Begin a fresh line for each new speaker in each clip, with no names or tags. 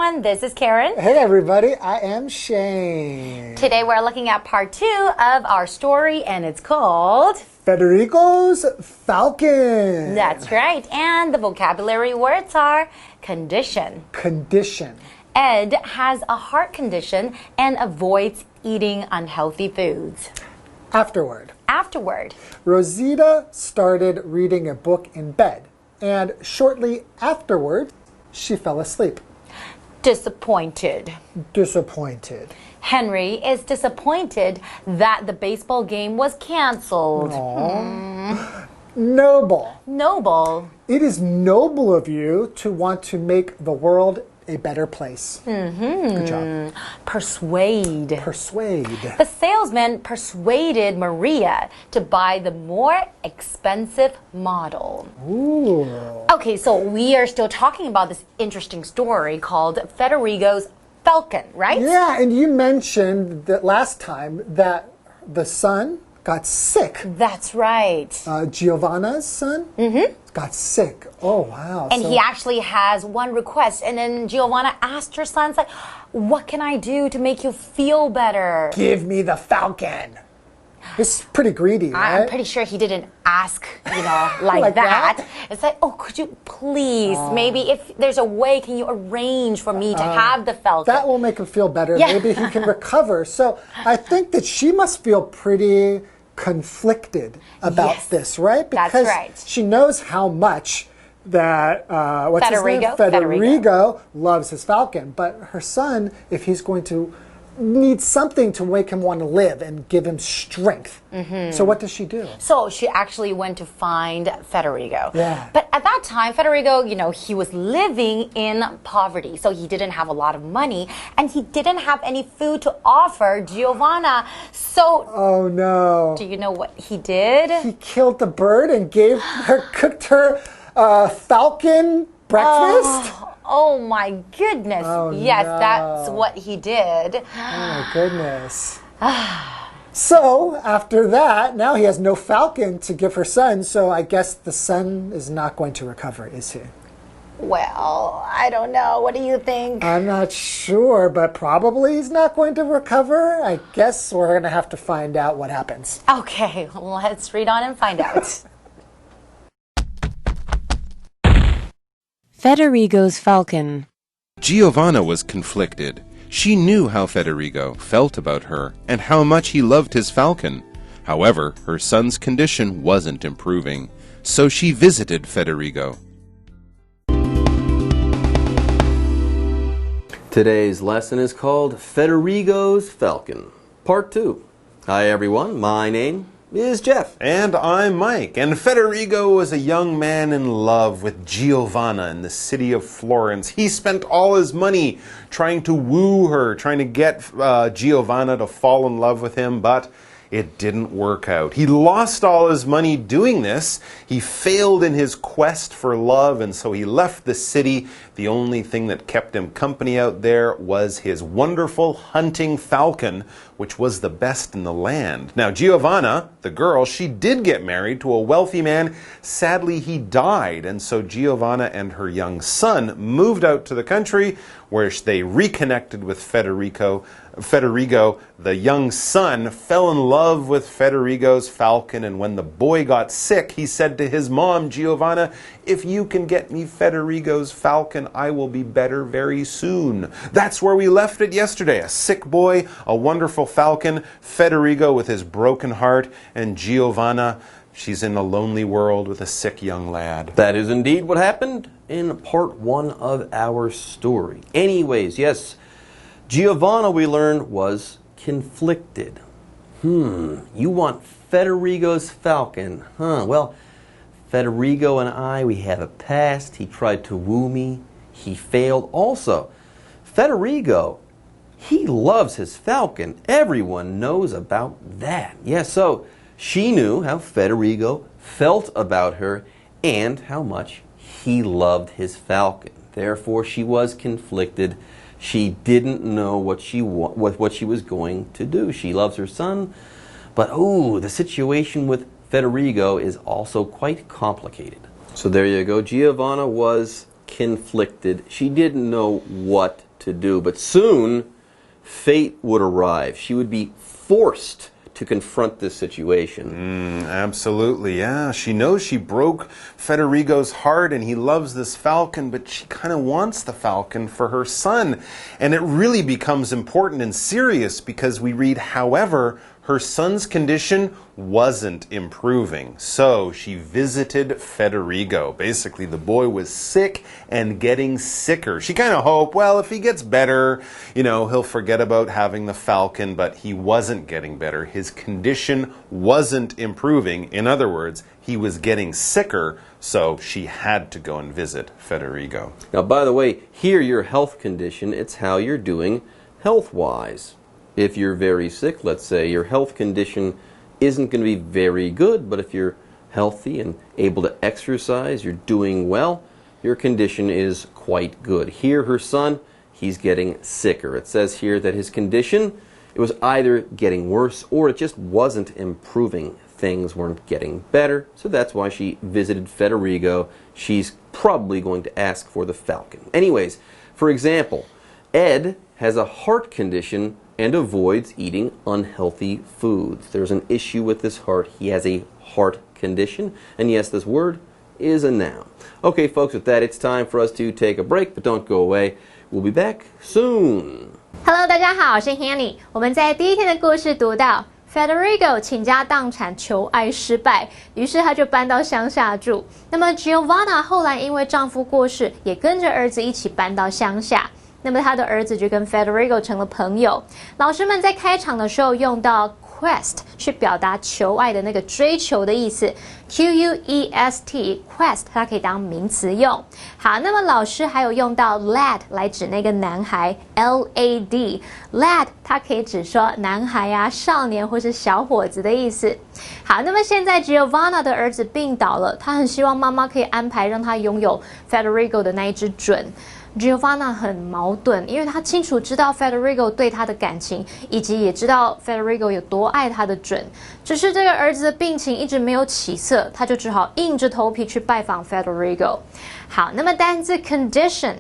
everyone, this is Karen.
Hey everybody, I am Shane.
Today we're looking at part 2 of our story and it's called
Federico's Falcon.
That's right, and the vocabulary words are condition.
Condition.
Ed has a heart condition and avoids eating unhealthy foods.
Afterward.
Afterward.
Rosita started reading a book in bed, and shortly afterward, she fell asleep.
Disappointed.
Disappointed.
Henry is disappointed that the baseball game was canceled.
Noble.
Noble.
It is noble of you to want to make the world a better place. Good job.
Persuade.
Persuade.
The salesman persuaded Maria to buy the more expensive model.
Ooh.
Okay, so we are still talking about this interesting story called Federico's Falcon, right?
Yeah, and you mentioned that last time that the son got sick.
That's right.
Giovanna's son got sick. Oh, wow.
And he actually has one request. And then Giovanna asked her son, like, what can I do to make you feel better?
Give me the falcon. It's pretty greedy, right?
I'm pretty sure he didn't ask, like that. It's like, oh, could you please, maybe if there's a way, can you arrange for me to have the falcon?
That will make him feel better.
Yeah.
Maybe he can recover. So I think that she must feel pretty conflicted about this, right? Because
that's right.
She knows how much that what's
Federico?
his name? Federico loves his falcon, but her son, if he's going to need something to make him want to live and give him strength. So what does she do?
So she actually went to find Federico.
Yeah.
But at that time, Federico, he was living in poverty. So he didn't have a lot of money and he didn't have any food to offer Giovanna. So,
Oh no.
do you know what he did?
He killed the bird and cooked her falcon breakfast?
Oh my goodness.
Oh,
yes,
no.
that's what he did.
Oh my goodness. So after that, now he has no falcon to give her son, so I guess the son is not going to recover, is he?
Well, I don't know. What do you think?
I'm not sure, but probably he's not going to recover. I guess we're going to have to find out what happens.
Okay, let's read on and find out.
Federico's Falcon.
Giovanna was conflicted. She knew how Federico felt about her and how much he loved his falcon. However, her son's condition wasn't improving, so she visited Federico.
Today's lesson is called Federico's Falcon, Part 2. Hi everyone, my name is Jeff.
And I'm Mike. And Federico was a young man in love with Giovanna in the city of Florence. He spent all his money trying to woo her, trying to get Giovanna to fall in love with him, but it didn't work out. He lost all his money doing this. He failed in his quest for love, and so he left the city. The only thing that kept him company out there was his wonderful hunting falcon, which was the best in the land. Now, Giovanna, the girl, she did get married to a wealthy man. Sadly, he died, and so Giovanna and her young son moved out to the country, where they reconnected with Federico. Federico, the young son, fell in love with Federico's falcon, and when the boy got sick, he said to his mom, Giovanna, if you can get me Federico's falcon, I will be better very soon. That's where we left it yesterday. A sick boy, a wonderful falcon, Federico with his broken heart, and Giovanna, she's in a lonely world with a sick young lad.
That is indeed what happened in Part 1 of our story. Anyways, yes, Giovanna, we learned, was conflicted. You want Federico's falcon, huh? Well, Federico and I, we have a past. He tried to woo me. He failed. Also, Federico, he loves his falcon. Everyone knows about that. Yes, so she knew how Federico felt about her and how much he loved his falcon. Therefore, she was conflicted. She didn't know what she was going to do. She loves her son, but the situation with Federico is also quite complicated. So there you go. Giovanna was conflicted. She didn't know what to do. But soon, fate would arrive. She would be forced to confront this situation.
Absolutely, yeah. She knows she broke Federigo's heart and he loves this falcon, but she kind of wants the falcon for her son. And it really becomes important and serious because we read, however, her son's condition wasn't improving. So she visited Federigo. Basically, the boy was sick and getting sicker. She kind of hoped, well, if he gets better, he'll forget about having the falcon, but he wasn't getting better. His condition wasn't improving. In other words, he was getting sicker, so she had to go and visit Federigo.
Now, by the way, here your health condition, it's how you're doing health-wise. If you're very sick, let's say, your health condition isn't going to be very good, but if you're healthy and able to exercise, you're doing well, your condition is quite good. Here, her son, he's getting sicker. It says here that his condition, it was either getting worse or it just wasn't improving. Things weren't getting better, so that's why she visited Federigo. She's probably going to ask for the falcon. Anyways, for example, Ed has a heart condition and avoids eating unhealthy foods. There's an issue with his heart. He has a heart condition. And yes, this word is a noun. Okay, folks, with that, it's time for us to take a break, but don't go away. We'll be back soon.
Hello， 大家好，我是 Hanny。我们在第一天的故事读到 Federigo 倾家荡产求爱失败，于是他就搬到乡下住。那么 Giovanna 后来因为丈夫过世，也跟着儿子一起搬到乡下。那么他的儿子就跟 Federigo 成了朋友。老师们在开场的时候用到 quest 去表达求爱的那个追求的意思 ，Q-U-E-S-T quest 它可以当名词用。好，那么老师还有用到 lad 来指那个男孩 L-A-D lad 它可以指说男孩啊、少年或是小伙子的意思。好，那么现在 Giovanna 的儿子病倒了，他很希望妈妈可以安排让他拥有 Federigo 的那一只隼。Giovanna 很矛盾，因为他清楚知道 Federigo 对他的感情，以及也知道 Federigo 有多爱他的隼，只是这个儿子的病情一直没有起色，他就只好硬着头皮去拜访 Federigo。好，那么单字 condition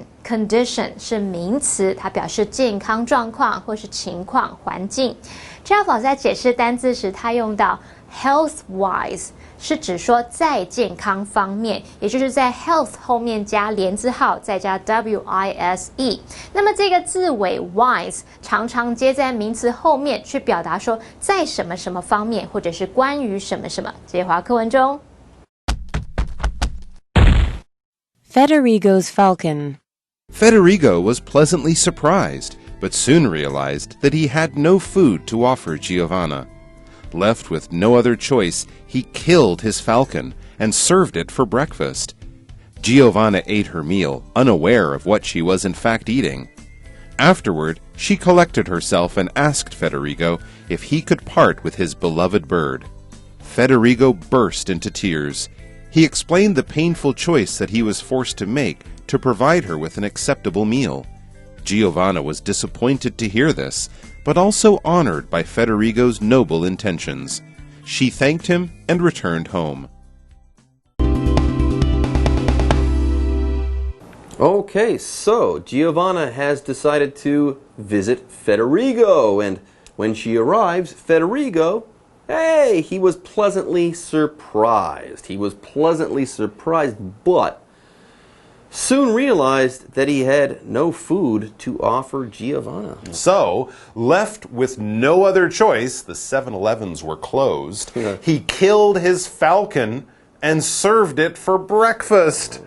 是名词，它表示健康状况或是情况、环境。Jeff 老师在解释单字时，他用到 health-wise。是指说在健康方面，也就是在 health 后面加连字号，再加 W-I-S-E。那么这个字尾 wise 常常接在名词后面，去表达说在什么什么方面，或者是关于什么什么。这些华课文中
Federigo's falcon.
Federigo was pleasantly surprised, but soon realized that he had no food to offer Giovanna. Left with no other choice, he killed his falcon and served it for breakfast. Giovanna ate her meal, unaware of what she was in fact eating. Afterward, she collected herself and asked Federigo if he could part with his beloved bird. Federigo burst into tears. He explained the painful choice that he was forced to make to provide her with an acceptable meal. Giovanna was disappointed to hear this, but also honored by Federigo's noble intentions. She thanked him and returned home.
Okay, so Giovanna has decided to visit Federigo, and when she arrives, Federigo, hey, he was pleasantly surprised. But soon realized that he had no food to offer Giovanna.
So, left with no other choice, the 7-Elevens were closed, he killed his falcon and served it for breakfast.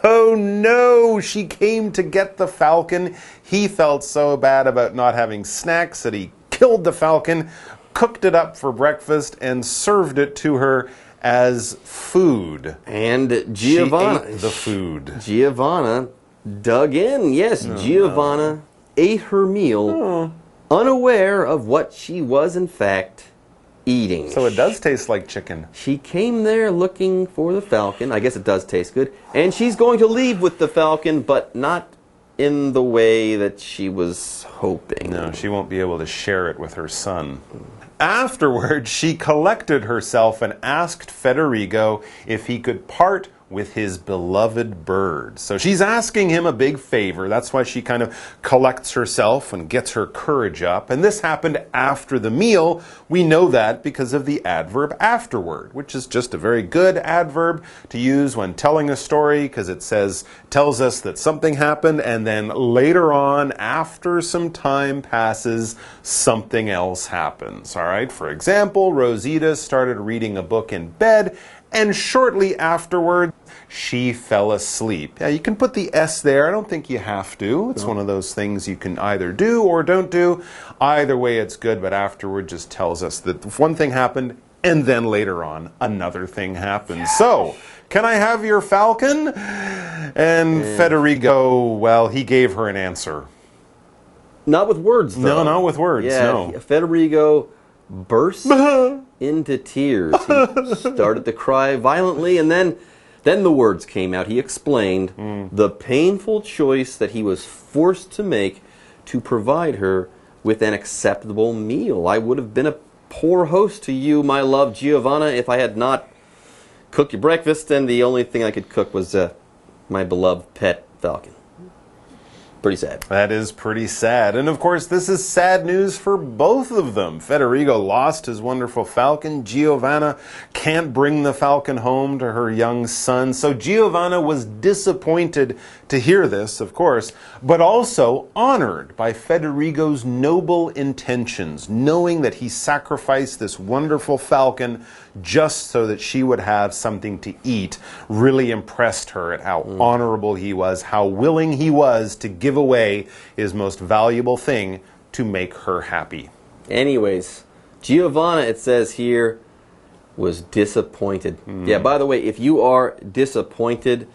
Oh no, she came to get the falcon. He felt so bad about not having snacks that he killed the falcon, cooked it up for breakfast, and served it to her as food.
And Giovanna,
she ate the food.
Giovanna dug in. Yes, Giovanna ate her meal, unaware of what she was in fact eating.
So it does taste like chicken.
She came there looking for the falcon. I guess it does taste good. And she's going to leave with the falcon, but not in the way that she was hoping.
No, she won't be able to share it with her son. Afterwards, she collected herself and asked Federigo if he could part with his beloved bird. So she's asking him a big favor. That's why she kind of collects herself and gets her courage up. And this happened after the meal. We know that because of the adverb afterward, which is just a very good adverb to use when telling a story because it tells us that something happened and then later on, after some time passes, something else happens. All right. For example, Rosita started reading a book in bed and shortly afterward, she fell asleep. Yeah, you can put the S there. I don't think you have to. It's one of those things you can either do or don't do. Either way, it's good, but afterward just tells us that one thing happened and then later on, another thing happened. So, can I have your falcon? And Federigo, well, he gave her an answer.
Not with words, though.
No, not with words, no.
Federigo burst into tears. He started to cry violently, and then the words came out. He explained the painful choice that he was forced to make to provide her with an acceptable meal. I would have been a poor host to you, my love Giovanna, if I had not cooked your breakfast, and the only thing I could cook was my beloved pet falcon. Pretty sad.
That is pretty sad. And of course, this is sad news for both of them. Federigo lost his wonderful falcon. Giovanna can't bring the falcon home to her young son. So Giovanna was disappointed to hear this, of course, but also honored by Federigo's noble intentions, knowing that he sacrificed this wonderful falcon just so that she would have something to eat. Really impressed her at how honorable he was, how willing he was to give away his most valuable thing to make her happy.
Anyways, Giovanna, it says here, was disappointed. Yeah, by the way, if you are disappointed,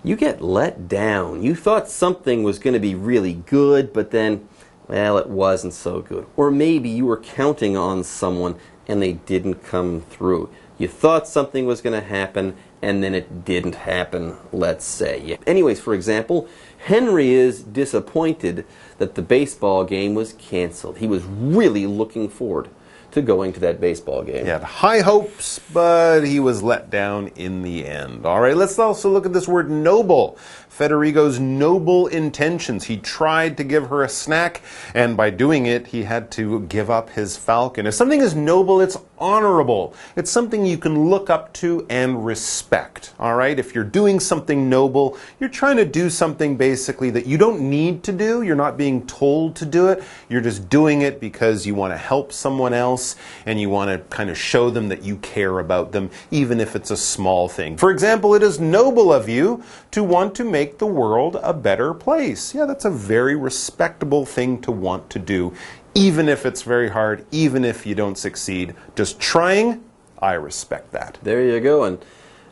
you get let down. You thought something was going to be really good, but then, well, it wasn't so good. Or maybe you were counting on someone and they didn't come through. You thought something was going to happen and then it didn't happen, let's say. Anyways, for example, Henry is disappointed that the baseball game was canceled. He was really looking forward to going to that baseball game.
He had high hopes, but he was let down in the end. All right, let's also look at this word noble. Federigo's noble intentions. He tried to give her a snack, and by doing it, he had to give up his falcon. If something is noble, it's honorable. It's something you can look up to and respect. All right, if you're doing something noble, you're trying to do something basically that you don't need to do. You're not being told to do it. You're just doing it because you want to help someone else and you want to kind of show them that you care about them, even if it's a small thing. For example, it is noble of you to want to make the world a better place. Yeah, that's a very respectable thing to want to do, even if it's very hard, even if you don't succeed. Just trying, I respect that.
There you go. And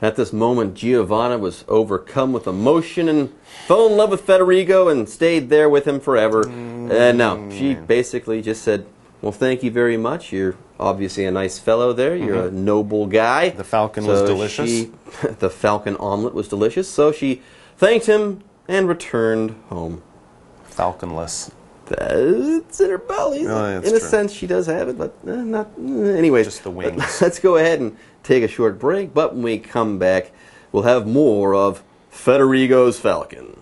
at this moment, Giovanna was overcome with emotion and fell in love with Federigo and stayed there with him forever. And no, she basically just said, well, thank you very much. You're obviously a nice fellow there. You're a noble guy.
The falcon was delicious.
The falcon omelet was delicious. So she thanked him and returned home.
Falconless.
It's in her belly. In a sense, she does have it, but not. Anyways,
just the wings.
Let's go ahead and take a short break. But when we come back, we'll have more of Federigo's falcon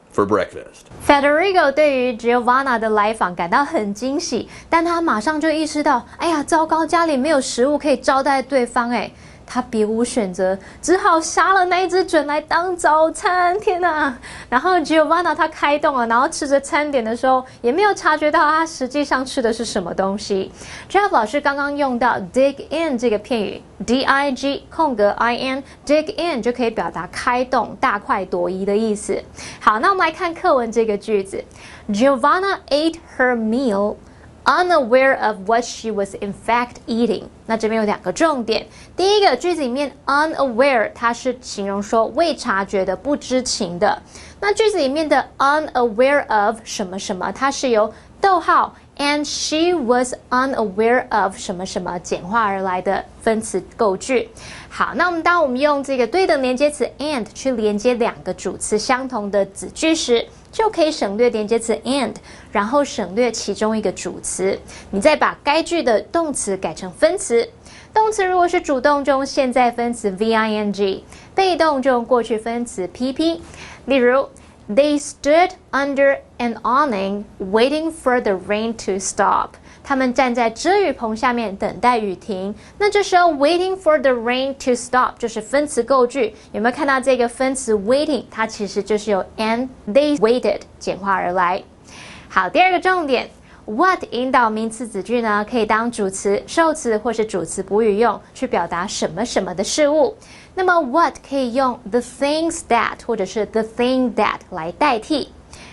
for breakfast.
Federigo 对于 Giovanna 的来访感到很惊喜，但他马上就意识到，哎呀，糟糕，家里没有食物可以招待对方，哎。他别无选择，只好杀了那一只隼来当早餐。天哪！然后 Giovanna 他开动了，然后吃着餐点的时候，也没有察觉到他实际上吃的是什么东西。Jeff 老师刚刚用到 dig in 这个片语 ，dig in dig in 就可以表达开动、大快朵颐的意思。好，那我们来看课文这个句子 ：Giovanna ate her meal.Unaware of what she was in fact eating。那这边有两个重点。第一个句子里面 unaware 它是形容说未察觉的、不知情的。那句子里面的 unaware of 什么什么，它是由逗号 and she was unaware of 什么什么简化而来的分词构句。好，那当我们用这个对等连接词 and 去连接两个主词相同的子句时，就可以省略连接词 and， 然后省略其中一个主词，你再把该句的动词改成分词。动词如果是主动就用现在分词 VING， 被动就用过去分词 PP。例如 They stood under an awning waiting for the rain to stop。他们站在遮雨棚下面等待雨停。那这时候 waiting for the rain to stop 就是分词构句。有没有看到这个分词 waiting？ 它其实就是由 and they waited 简化而来。好，第二个重点 ，what 引导名词子句呢，可以当主词、受词或是主词补语用，去表达什么什么的事物。那么 what 可以用 the things that 或者是 the thing that 来代替。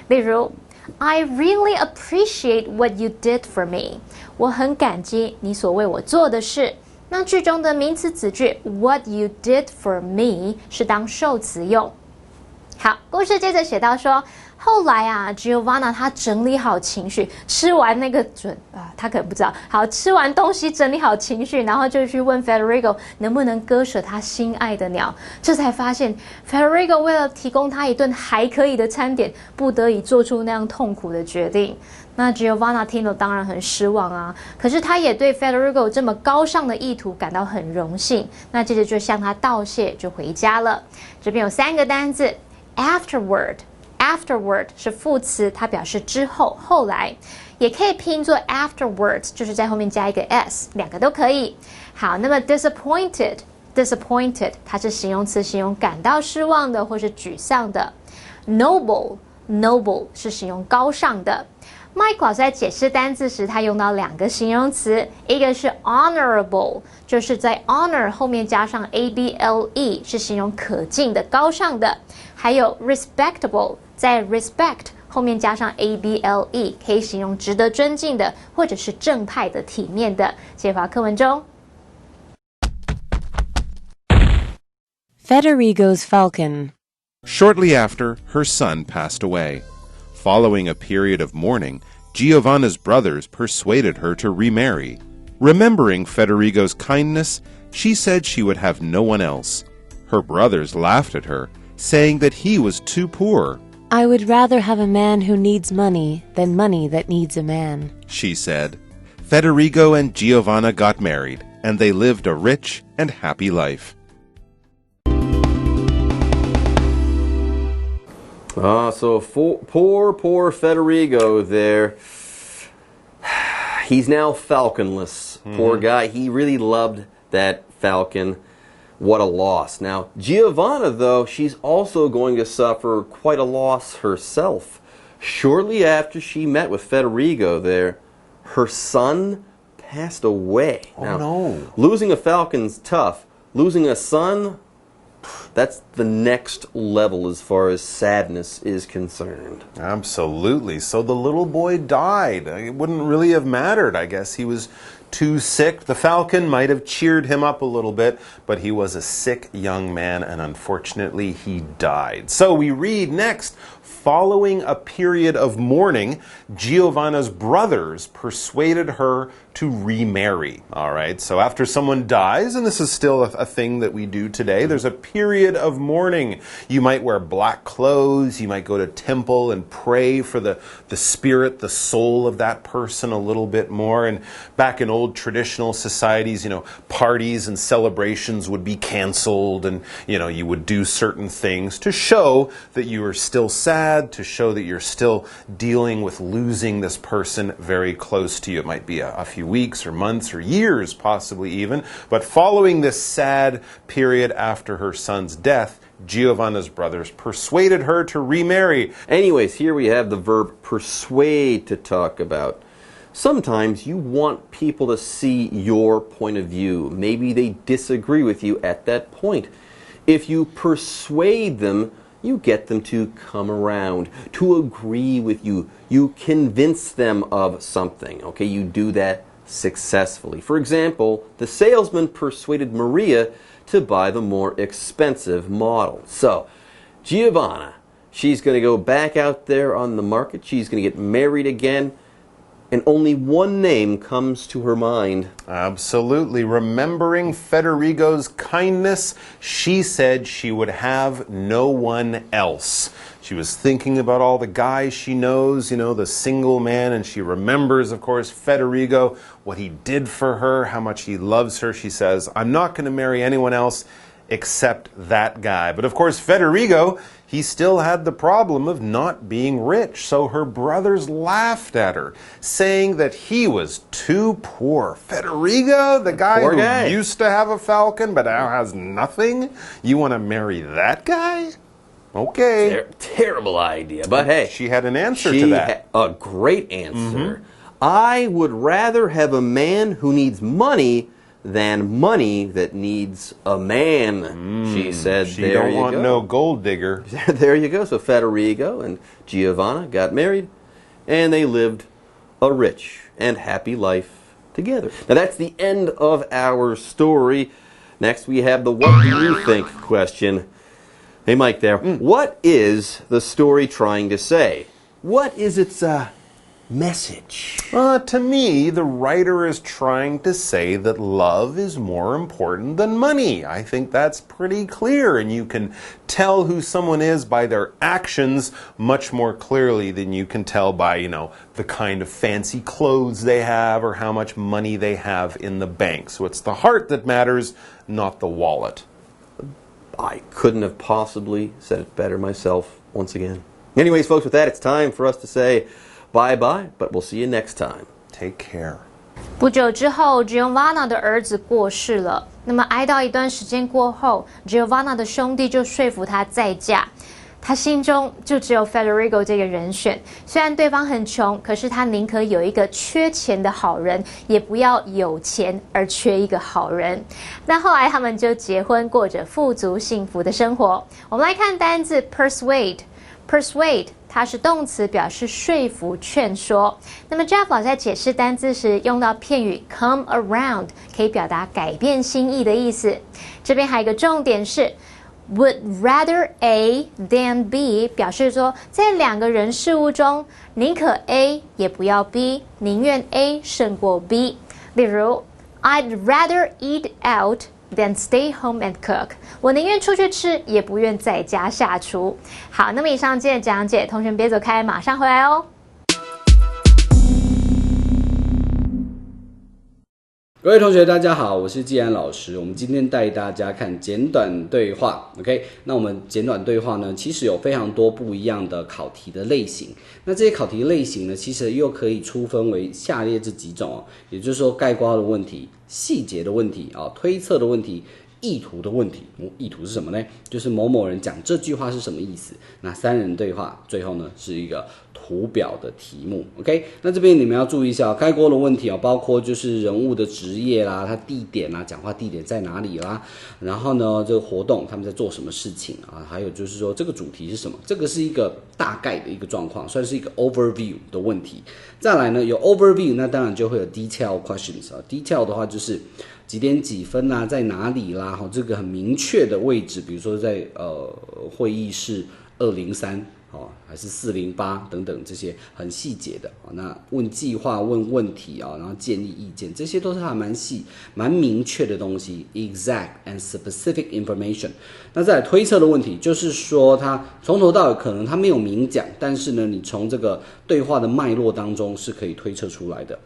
例如 I really appreciate what you did for me。我很感激你所为我做的事。那句中的名词子句 what you did for me 是当受词用。好，故事接着写到说，后来啊 ，Giovanna 她整理好情绪，吃完那个她可能不知道，好，吃完东西整理好情绪，然后就去问 Federico 能不能割舍他心爱的鸟，这才发现 Federico 为了提供他一顿还可以的餐点，不得已做出那样痛苦的决定。那 Giovanna 听了当然很失望啊，可是他也对 Federico 这么高尚的意图感到很荣幸。那接着就向他道谢，就回家了。这边有3个单字。Afterward 是副词，它表示之后、后来，也可以拼作 afterwards， 就是在后面加一个 s， 两个都可以。好，那么 disappointed 它是形容词，形容感到失望的或是沮丧的。Noble 是形容高尚的。Mike 老师在解释单字时，他用到2个形容词，一个是 honorable， 就是在 honor 后面加上 able， 是形容可敬的、高尚的；还有 respectable， 在 respect 后面加上 able， 可以形容值得尊敬的，或者是正派的、体面的。解法课文中。
Federigo's falcon.
Shortly after, her son passed away. Following a period of mourning, Giovanna's brothers persuaded her to remarry. Remembering Federigo's kindness, she said she would have no one else. Her brothers laughed at her, saying that he was too poor.
I would rather have a man who needs money than money that needs a man,
she said. Federigo and Giovanna got married, and they lived a rich and happy life.
So poor Federigo there. He's now falconless. Poor guy. He really loved that falcon. What a loss. Now, Giovanna, though, she's also going to suffer quite a loss herself. Shortly after she met with Federigo there, her son passed away. Now,
no.
Losing a falcon's tough. Losing a son, that's the next level as far as sadness is concerned.
Absolutely. So the little boy died. It wouldn't really have mattered, I guess. He was too sick. The falcon might have cheered him up a little bit, but he was a sick young man, and unfortunately he died. So we read next, following a period of mourning, Giovanna's brothers persuaded her to remarry. All right, so after someone dies, and this is still a thing that we do today, there's a period of mourning. You might wear black clothes, you might go to temple and pray for the spirit, the soul of that person a little bit more. And back in old traditional societies, you know, parties and celebrations would be canceled, and, you know, you would do certain things to show that you are still sad, to show that you're still dealing with losing this person very close to you. It might be a few weeks or months or years, possibly even. But following this sad period after her son's death, Giovanna's brothers persuaded her to remarry.
Anyways, here we have the verb persuade to talk about. Sometimes you want people to see your point of view. Maybe they disagree with you at that point. If you persuade them, you get them to come around, to agree with you. You convince them of something. Okay, you do that successfully. For example, the salesman persuaded Maria to buy the more expensive model. So, Giovanna, she's going to go back out there on the market. She's going to get married again. And only one name comes to her mind.
Absolutely. Remembering Federigo's kindness, she said she would have no one else. She was thinking about all the guys she knows, the single man, and she remembers, of course, Federigo, what he did for her, how much he loves her. She says, I'm not going to marry anyone else except that guy. But of course, Federigo, he still had the problem of not being rich. So her brothers laughed at her, saying that he was too poor. Federigo, the guy who used to have a falcon but now has nothing? You want to marry that guy? Okay.
Terrible idea. But hey,
she had an answer to that.
A great answer. I would rather have a man who needs money than money that needs a man, she said.
She don't want no gold digger.
There you go. So Federigo and Giovanna got married, and they lived a rich and happy life together. Now that's the end of our story. Next we have the what do you think question. Hey Mike there. What is the story trying to say? What is its message?
To me, the writer is trying to say that love is more important than money. I think that's pretty clear, and you can tell who someone is by their actions much more clearly than you can tell by, the kind of fancy clothes they have or how much money they have in the bank. So it's the heart that matters, not the wallet.
I couldn't have possibly said it better myself once again. Anyways, folks, with that, it's time for us to say bye-bye, but we'll see you next time.
Take care.
不久之后 Giovanna 的儿子过世了。那么哀悼一段时间过后 Giovanna 的兄弟就说服他再嫁。他心中就只有 Federigo 这个人选。虽然对方很穷，可是他宁可有一个缺钱的好人，也不要有钱而缺一个好人。那后来他们就结婚，过着富足幸福的生活。我们来看单字 persuade。persuade 它是动词，表示说服、劝说。那么 Jeff 老师在解释单字时用到片语 come around， 可以表达改变心意的意思。这边还有一个重点是 would rather A than B， 表示说在两个人事物中，宁可 A 也不要 B， 宁愿 A 胜过 B。例如 I'd rather eat out than stay home and cook。 我宁愿出去吃，也不愿在家下厨。好，那么以上今天的讲解，同学们别走开，马上回来哦。
各位同学大家好，我是季安老师。我们今天带大家看简短对话 OK， 那我们简短对话呢，其实有非常多不一样的考题的类型。那这些考题类型呢，其实又可以粗分为下列这几种也就是说概括的问题、细节的问题推测的问题、意图的问题。意图是什么呢？就是某某人讲这句话是什么意思。那三人对话最后呢是一个图表的题目 OK。 那这边你们要注意一下概括的问题包括就是人物的职业啦、他地点啦、讲话地点在哪里啦，然后呢这个活动他们在做什么事情还有就是说这个主题是什么，这个是一个大概的一个状况，算是一个 overview 的问题。再来呢有 overview， 那当然就会有 detail questions detail 的话就是几点几分啦，在哪里啦，这个很明确的位置，比如说在会议室203还是408等等，这些很细节的那问计划、问问题然后建议意见，这些都是还蛮细、蛮明确的东西 ，exact and specific information。那再来推测的问题，就是说他从头到尾可能他没有明讲，但是呢，你从这个对话的脉络当中是可以推测出来的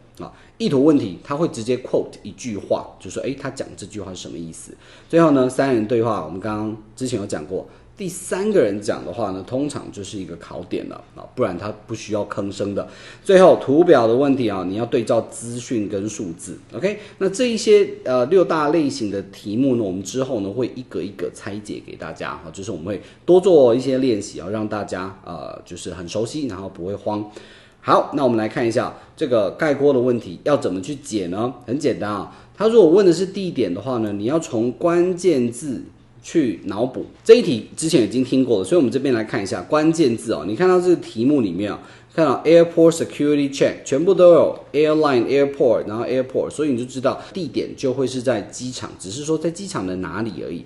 意图问题，他会直接 quote 一句话，就说他讲这句话是什么意思。最后呢，三人对话，我们刚刚之前有讲过。第三个人讲的话呢，通常就是一个考点了不然他不需要吭声的。最后图表的问题你要对照资讯跟数字 OK。 那这一些6大类型的题目呢，我们之后呢会一个一个拆解给大家就是我们会多做一些练习让大家就是很熟悉，然后不会慌。好，那我们来看一下这个概括的问题要怎么去解呢？很简单他如果问的是地点的话呢，你要从关键字去脑补。这一题之前已经听过了，所以我们这边来看一下关键字你看到这个题目里面看到 airport security check 全部都有 airline airport 然后 airport， 所以你就知道地点就会是在机场，只是说在机场的哪里而已。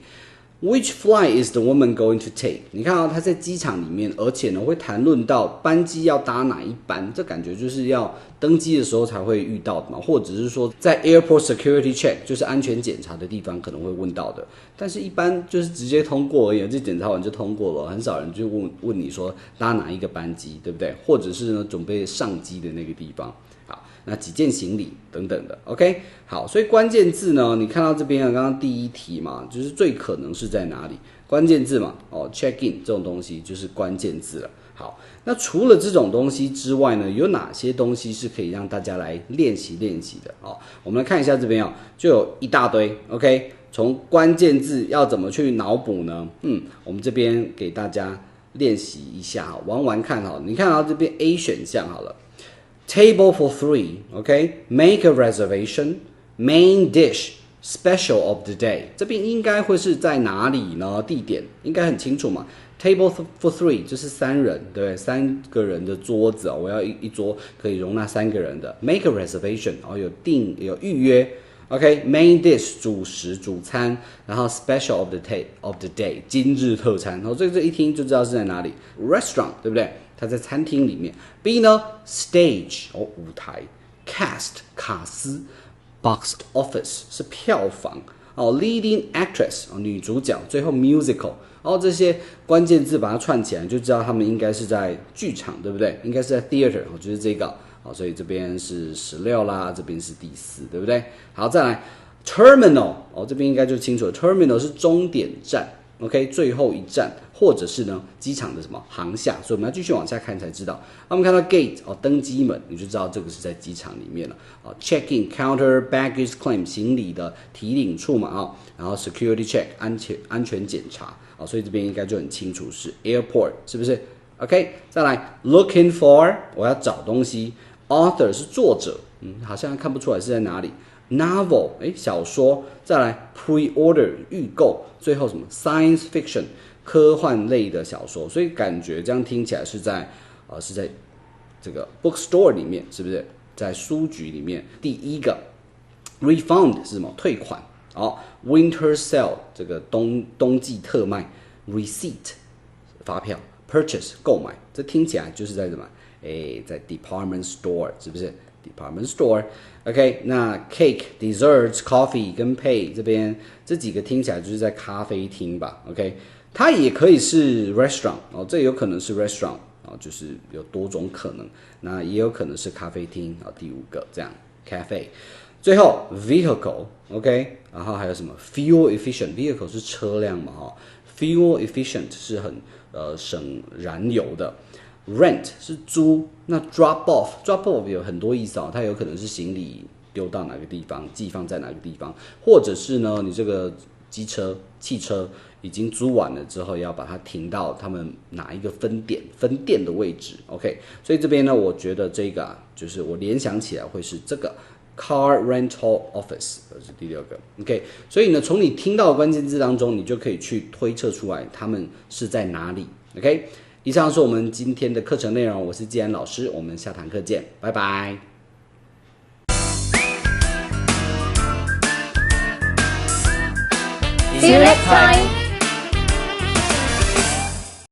Which flight is the woman going to take？ 你看他在机场里面，而且呢会谈论到班机要搭哪一班，这感觉就是要登机的时候才会遇到的嘛，或者是说在 airport security check， 就是安全检查的地方可能会问到的。但是一般就是直接通过而已，就检查完就通过了，很少人就问你说搭哪一个班机，对不对？或者是呢准备上机的那个地方。好，那几件行李等等的 ，OK， 好，所以关键字呢，你看到这边刚刚第一题嘛，就是最可能是在哪里？关键字嘛，check in 这种东西就是关键字了。好，那除了这种东西之外呢，有哪些东西是可以让大家来练习的？我们来看一下这边就有一大堆 ，OK， 从关键字要怎么去脑补呢？我们这边给大家练习一下，玩看好了，你看到这边 A 选项好了。Table for 3, okay? Make a reservation. Main dish, special of the day. 这边应该会是在哪里呢？地点应该很清楚嘛。Table for 3就是3人，对不对？3个人的桌子我要一桌可以容纳3个人的。Make a reservation 有预约。OK, main dish 主食主餐，然后 special of the day 今日特餐。这一听就知道是在哪里 ，restaurant 对不对？它在餐厅里面。B 呢 ，stage 舞台 ，cast 卡司 ，box office 是票房，leading actress 女主角，最后 musical 这些关键字把它串起来，就知道他们应该是在剧场，对不对？应该是在 theater 就是这个。所以这边是16啦，这边是第4，对不对？好，再来 terminal 这边应该就清楚了 ，terminal 是终点站 ，OK， 最后一站，或者是呢机场的什么航厦，所以我们要继续往下看才知道。我们看到 gate 登机门，你就知道这个是在机场里面了。check in counter baggage claim 行李的提领处嘛然后 security check 安全检查所以这边应该就很清楚是 airport 是不是 ？OK， 再来 looking for 我要找东西。Author 是作者，好像看不出来是在哪里。Novel 小说，再来 pre-order 预购，最后什么 science fiction 科幻类的小说，所以感觉这样听起来是在这个 bookstore 里面，是不是？在书局里面。第一个 refund 是什么？退款。Winter sale 这个冬季特卖 ，receipt 发票 ，purchase 购买，这听起来就是在什么？在 department store 是不是 department store？OK， 那 cake、desserts、coffee 跟 pay 这边这几个听起来就是在咖啡厅吧 ？OK， 它也可以是 restaurant 这有可能是 restaurant 就是有多种可能。那也有可能是咖啡厅第5个这样 cafe。最后 vehicle，OK， 然后还有什么 fuel efficient？vehicle 是车辆嘛fuel efficient 是很省燃油的。Rent 是租，那 drop off 有很多意思它有可能是行李丢到哪个地方，寄放在哪个地方，或者是呢，你这个汽车已经租完了之后，要把它停到他们哪一个分店的位置 ，OK， 所以这边呢，我觉得这个就是我联想起来会是这个 car rental office， 是第6个 ，OK， 所以呢，从你听到的关键字当中，你就可以去推测出来他们是在哪里 ，OK。以上是我们今天的课程内容，我是季安老师，我们下堂课见，拜拜。
See you next time.